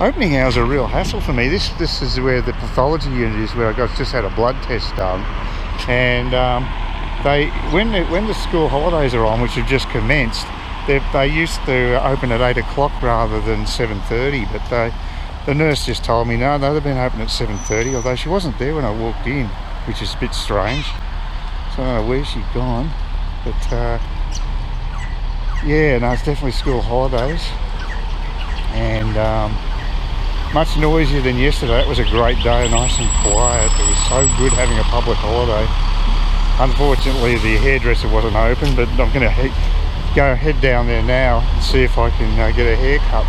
Opening hours are a real hassle for me. This is where the pathology unit is, where I just had a blood test done, and when the school holidays are on, which have just commenced, they used to open at 8 o'clock rather than 7:30. But the nurse just told me no, they've been open at 7:30. Although she wasn't there when I walked in, which is a bit strange. So I don't know where she'd gone. But yeah, no, it's definitely school holidays, and much noisier than yesterday. It was a great day, nice and quiet. It was so good having a public holiday. Unfortunately, the hairdresser wasn't open, but I'm going to head down there now and see if I can get a haircut.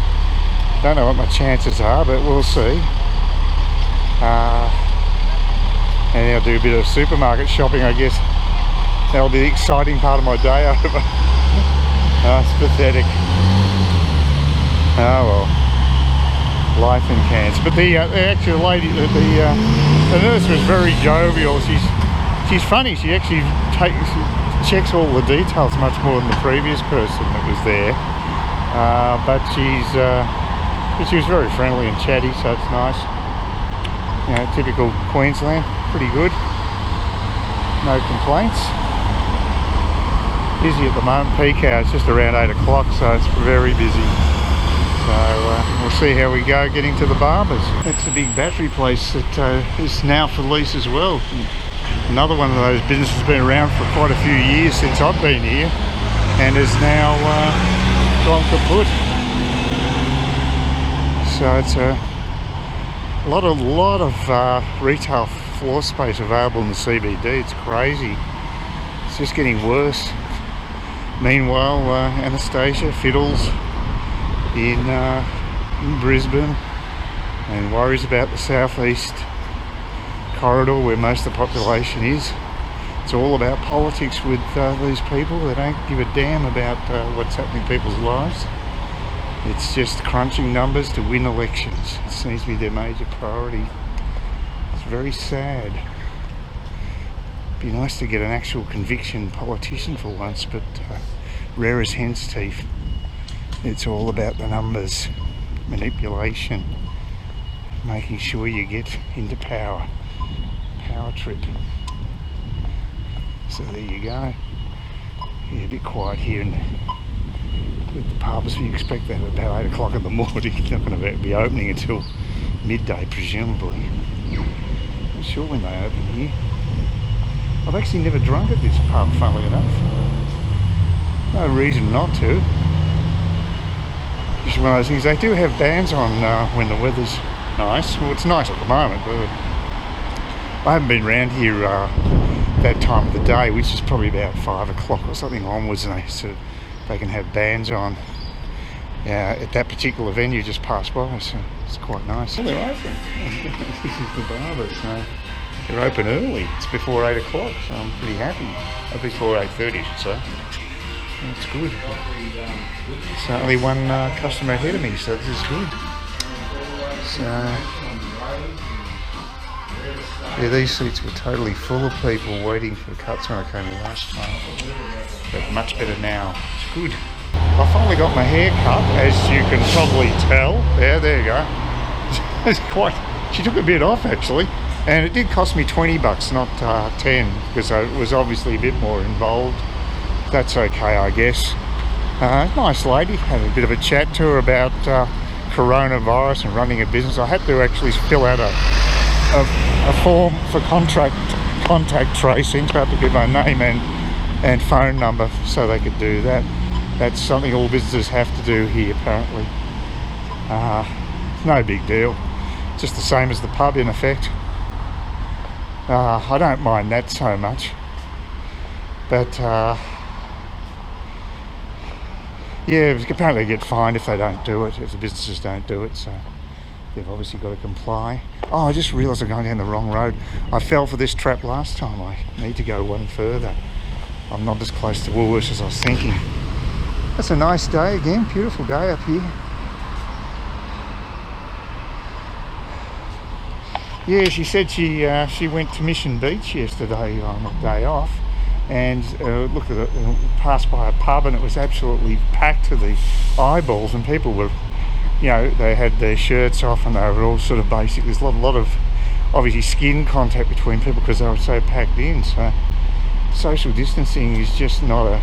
Don't know what my chances are, but we'll see. And I'll do a bit of supermarket shopping, I guess. That'll be the exciting part of my day over. Oh, it's pathetic. Oh well. Life in Cairns. But the actual lady, the nurse was very jovial. She's funny. She actually checks all the details much more than the previous person that was there. But she was very friendly and chatty, so it's nice. You know, typical Queensland, pretty good. No complaints. Busy at the moment. Peak hour, it's just around 8 o'clock, so it's very busy. So we'll see how we go getting to the barbers. That's the big battery place that is now for lease as well. Another one of those businesses has been around for quite a few years since I've been here, and is now gone kaput. So it's a lot of retail floor space available in the CBD. It's crazy. It's just getting worse. Meanwhile, Anastasia fiddles in Brisbane and worries about the southeast corridor where most of the population is. It's all about politics with these people. They don't give a damn about what's happening in people's lives. It's just crunching numbers to win elections. It seems to be their major priority. It's very sad. Be nice to get an actual conviction politician for once, but rare as hen's teeth. It's all about the numbers, manipulation, making sure you get into power. Power trip. So there you go. Yeah, a bit quiet here with the pubs. You expect that at about 8 o'clock in the morning. It's not going to be opening until midday, presumably. Not sure when they open here. I've actually never drunk at this pub, funnily enough. No reason not to. Just one of those things. They do have bands on when the weather's nice. Well, it's nice at the moment, but I haven't been around here that time of the day, which is probably about 5 o'clock or something onwards, and they can have bands on at that particular venue just past by, so it's quite nice. Well, they're open. This is the barber, so they're open early. It's before 8 o'clock, so I'm pretty happy. Before 8:30, I should say. That's good. So only one customer ahead of me, so this is good. So yeah, these seats were totally full of people waiting for cuts when I came in last time, but much better now. It's good. I finally got my hair cut, as you can probably tell. There you go. It's quite. She took a bit off actually, and it did cost me $20, not 10, because it was obviously a bit more involved. That's okay, I guess. Nice lady. Had a bit of a chat to her about coronavirus and running a business. I had to actually fill out a form for contact tracing, so I had to give my name and phone number so they could do that. That's something all businesses have to do here, apparently. No big deal. Just the same as the pub, in effect. I don't mind that so much. But yeah, apparently they get fined if they don't do it, if the businesses don't do it, so they've obviously got to comply. Oh, I just realised I'm going down the wrong road. I fell for this trap last time. I need to go one further. I'm not as close to Woolworths as I was thinking. That's a nice day again, beautiful day up here. Yeah, she said she went to Mission Beach yesterday on a day off, and looked at it, passed by a pub, and it was absolutely packed to the eyeballs, and people were you know, they had their shirts off and they were all sort of basic. There's a lot of obviously skin contact between people because they were so packed in. So social distancing is just not a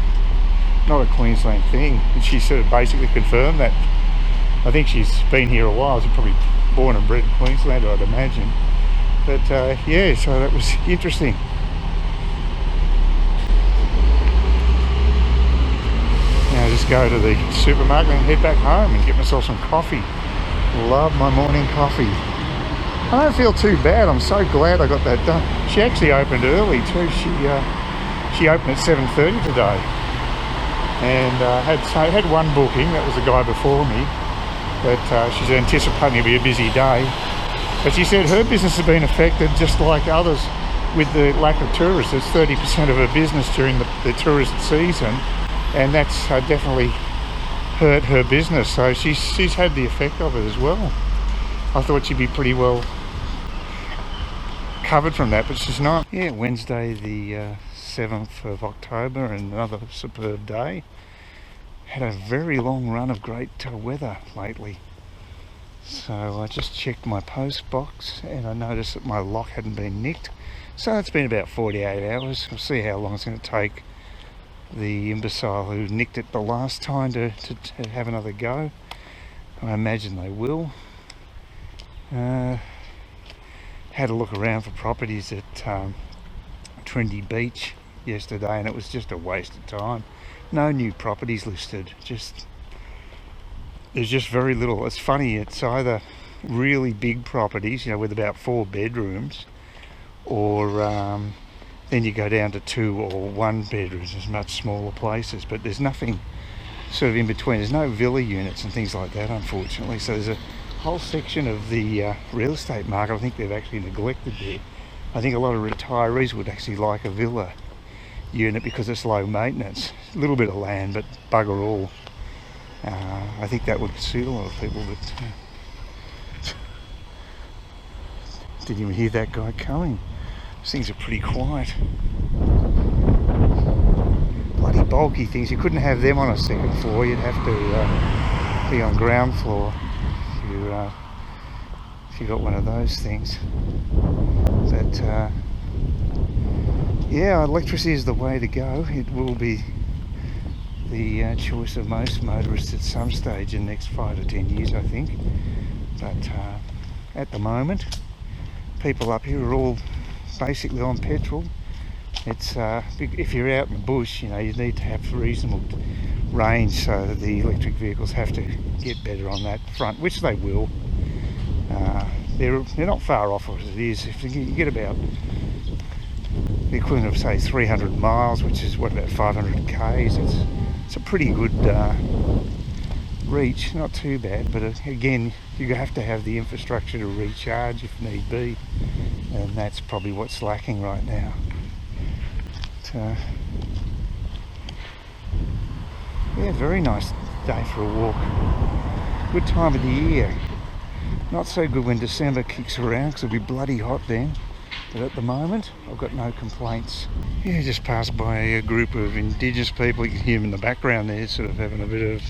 Queensland thing. And she sort of basically confirmed that. I think she's been here a while. She's probably born and bred in Queensland, I'd imagine. But yeah, so that was interesting. Now I just go to the supermarket and head back home and get myself some coffee. Love my morning coffee. I don't feel too bad. I'm so glad I got that done. She actually opened early too. She opened at 7:30 today, and had one booking. That was the guy before me. But she's anticipating it'll be a busy day. But she said her business has been affected just like others with the lack of tourists. It's 30% of her business during the tourist season, and that's definitely hurt her business. So she's had the effect of it as well. I thought she'd be pretty well covered from that, but she's not. Yeah, Wednesday the 7th of October, and another superb day. Had a very long run of great weather lately. So I just checked my post box and I noticed that my lock hadn't been nicked. So it's been about 48 hours. We'll see how long it's going to take the imbecile who nicked it the last time to have another go. I imagine they will. Had a look around for properties at Trinity Beach yesterday, and it was just a waste of time. No new properties listed. There's just very little. It's funny, it's either really big properties, you know, with about 4 bedrooms, or then you go down to 2 or 1 bedrooms. There's much smaller places, but there's nothing sort of in between. There's no villa units and things like that, unfortunately. So there's a whole section of the real estate market I think they've actually neglected there. I think a lot of retirees would actually like a villa unit because it's low maintenance. A little bit of land, but bugger all. I think that would suit a lot of people, but didn't even hear that guy coming. These things are pretty quiet. Bloody bulky things. You couldn't have them on a second floor. You'd have to be on ground floor if you got one of those things. But yeah, electricity is the way to go. It will be the choice of most motorists at some stage in the next 5 to 10 years, I think. But at the moment, people up here are all basically on petrol. It's if you're out in the bush, you know, you need to have reasonable range, so that the electric vehicles have to get better on that front, which they will. They're not far off as it is. If you get about the equivalent of, say, 300 miles, which is what, about 500 k's, it's a pretty good reach. Not too bad, but again, you have to have the infrastructure to recharge if need be, and that's probably what's lacking right now. Yeah, very nice day for a walk. Good time of the year. Not so good when December kicks around, because it'll be bloody hot then. But at the moment, I've got no complaints. Yeah, just passed by a group of Indigenous people. You can hear them in the background there, sort of having a bit of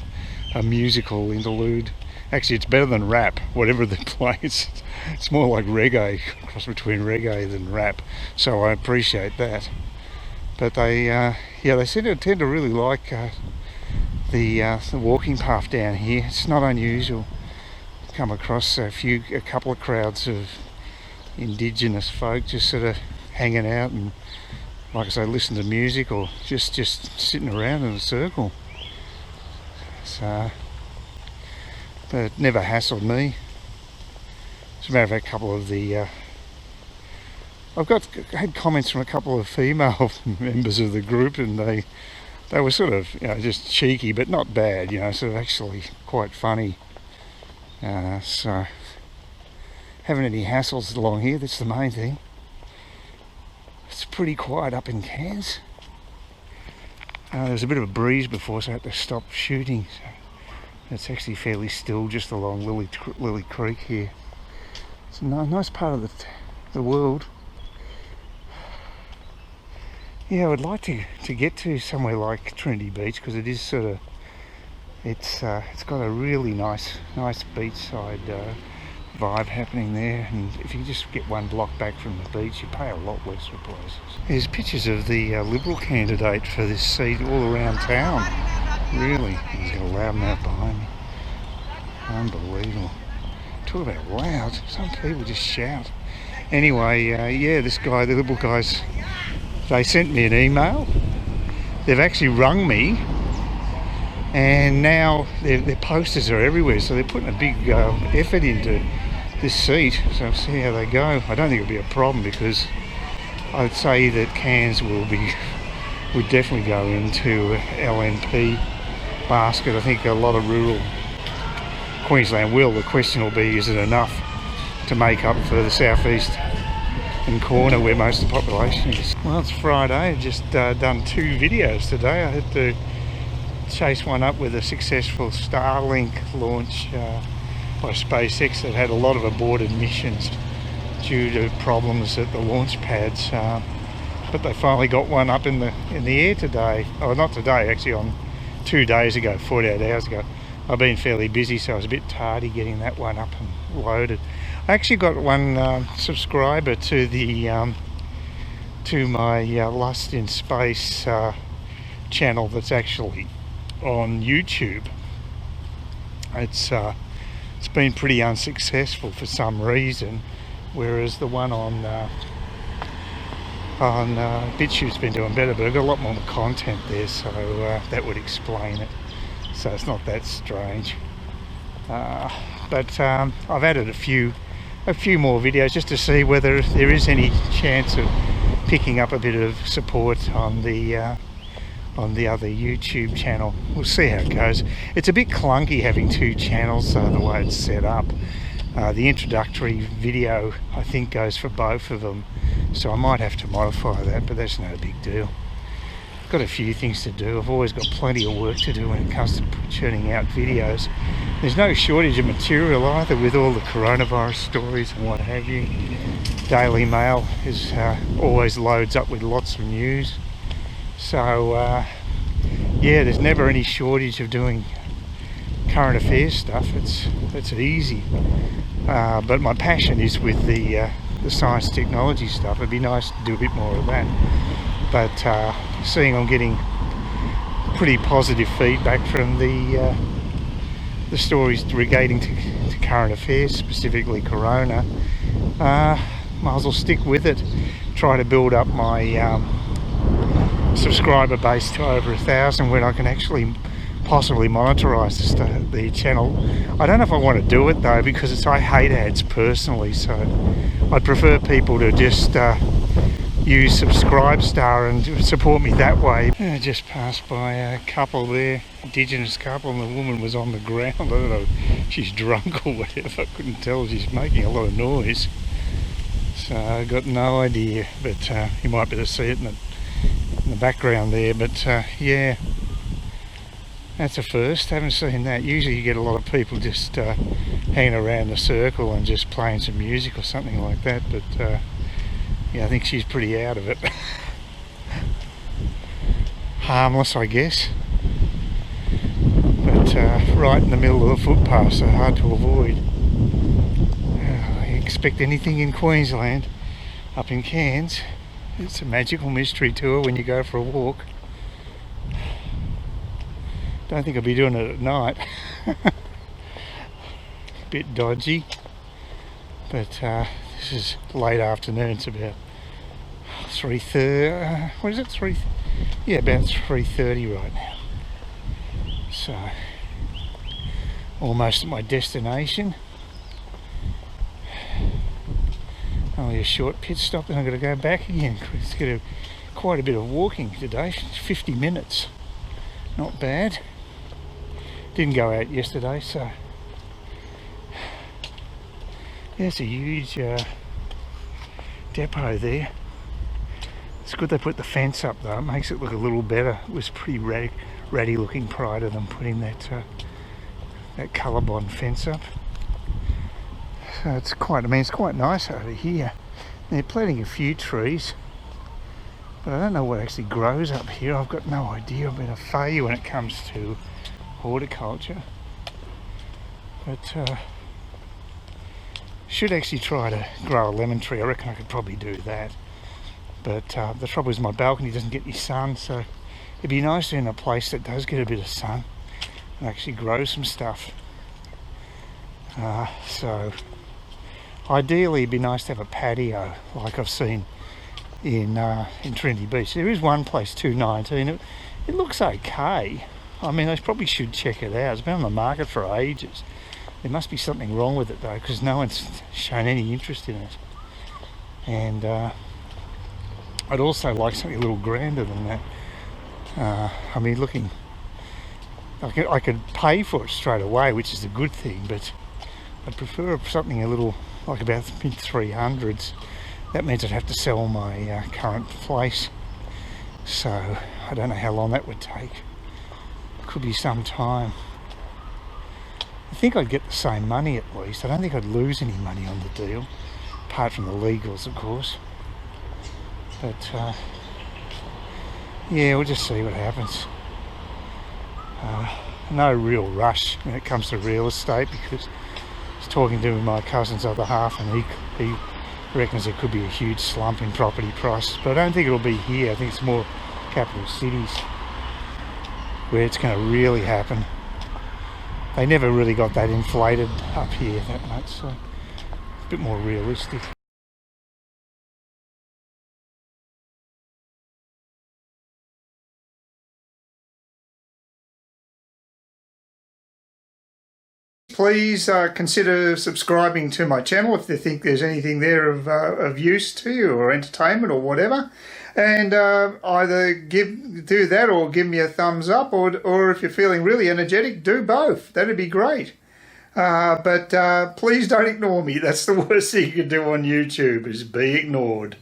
a musical interlude. Actually, it's better than rap, whatever they play. It's more like reggae, cross between reggae than rap. So I appreciate that. But they, yeah, they tend to really like the walking path down here. It's not unusual. Come across a couple of crowds of Indigenous folk just sort of hanging out and, like I say, listen to music or just sitting around in a circle. So, but it never hassled me. As a matter of fact, a couple of the I've had comments from a couple of female members of the group, and they were sort of, you know, just cheeky, but not bad, you know, sort of actually quite funny. So haven't any hassles along here, that's the main thing. It's pretty quiet up in Cairns. There was a bit of a breeze before, so I had to stop shooting. So it's actually fairly still just along Lily Creek here. It's a nice part of the world. Yeah, I would like to get to somewhere like Trinity Beach, because it is sort of It's got a really nice beachside vibe happening there, and if you just get one block back from the beach, you pay a lot less for places. There's pictures of the Liberal candidate for this seat all around town. Really, he's got a loud mouth behind me. Unbelievable. Talk about loud. Some people just shout. Anyway, yeah, this guy, the Liberal guys, they sent me an email. They've actually rung me, and now their posters are everywhere, so they're putting a big effort into this seat. So I'll see how they go. I don't think it'll be a problem, because I'd say that Cairns would definitely go into LNP basket. I think a lot of rural Queensland will. The question will be, is it enough to make up for the southeast and corner where most of the population is? Well, it's Friday. I've just done 2 videos today. I had to chase one up with a successful Starlink launch by SpaceX that had a lot of aborted missions due to problems at the launch pads, but they finally got one up in the air today. Oh, not today, actually, on 2 days ago, 48 hours ago. I've been fairly busy, so I was a bit tardy getting that one up and loaded. I actually got one subscriber to the to my Lust in Space channel that's actually on YouTube. It's been pretty unsuccessful for some reason, whereas the one on Bitchute's been doing better, but I've got a lot more content there, so that would explain it. So it's not that strange. But I've added a few more videos just to see whether there is any chance of picking up a bit of support on the other YouTube channel. We'll see how it goes. It's a bit clunky having 2 channels the way it's set up. The introductory video, I think, goes for both of them, so I might have to modify that, but that's no big deal. Got a few things to do. I've always got plenty of work to do when it comes to churning out videos. There's no shortage of material either, with all the coronavirus stories and what have you. Daily Mail is always loads up with lots of news. So yeah, there's never any shortage of doing current affairs stuff. It's easy. But my passion is with the science technology stuff. It'd be nice to do a bit more of that. But seeing I'm getting pretty positive feedback from the stories relating to current affairs, specifically Corona, might as well stick with it. Try to build up my subscriber base to over 1,000 when I can actually possibly monetize the channel. I don't know if I want to do it though, because I hate ads personally, so I'd prefer people to just use Subscribestar and support me that way. I just passed by a couple there, Indigenous couple, and the woman was on the ground. I don't know if she's drunk or whatever, I couldn't tell. She's making a lot of noise, so I got no idea, but you might be able to see it in the background there. But yeah, that's a first. Haven't seen that. Usually you get a lot of people just hanging around the circle and just playing some music or something like that, but yeah, I think she's pretty out of it. Harmless, I guess, but right in the middle of the footpath, so hard to avoid. I expect anything in Queensland, up in Cairns, it's a magical mystery tour when you go for a walk. Don't think I'll be doing it at night. Bit dodgy, but this is late afternoon. It's about 3:30. What is it? Yeah, about 3:30 right now. So almost at my destination. Only a short pit stop, then I've got to go back again. It's got quite a bit of walking today. 50 minutes. Not bad. Didn't go out yesterday, so there's a huge depot there. It's good they put the fence up though, it makes it look a little better. It was pretty ratty looking prior to them putting that colorbond fence up. So it's quite, it's quite nice over here. They're planting a few trees, but I don't know what actually grows up here. I've got no idea. I've been a failure when it comes to horticulture. But should actually try to grow a lemon tree. I reckon I could probably do that. But the trouble is my balcony doesn't get any sun, so it'd be nice in a place that does get a bit of sun and actually grow some stuff. So ideally it'd be nice to have a patio like I've seen in Trinity Beach. There is one place, 219. It looks okay. I mean, I probably should check it out. It's been on the market for ages. There must be something wrong with it though, because no one's shown any interest in it. And I'd also like something a little grander than that. I mean, looking, I could pay for it straight away, which is a good thing, but I'd prefer something a little, like about mid-300s. That means I'd have to sell my current place. So I don't know how long that would take. Could be some time. I think I'd get the same money at least. I don't think I'd lose any money on the deal, apart from the legals, of course. But yeah, we'll just see what happens. No real rush when it comes to real estate, because I was talking to my cousin's other half, and he reckons there could be a huge slump in property prices. But I don't think it'll be here. I think it's more capital cities where it's going to really happen. They never really got that inflated up here that much, so a bit more realistic. Please consider subscribing to my channel if you think there's anything there of use to you, or entertainment or whatever. And either do that or give me a thumbs up, or if you're feeling really energetic, do both. That'd be great. But please don't ignore me. That's the worst thing you can do on YouTube, is be ignored.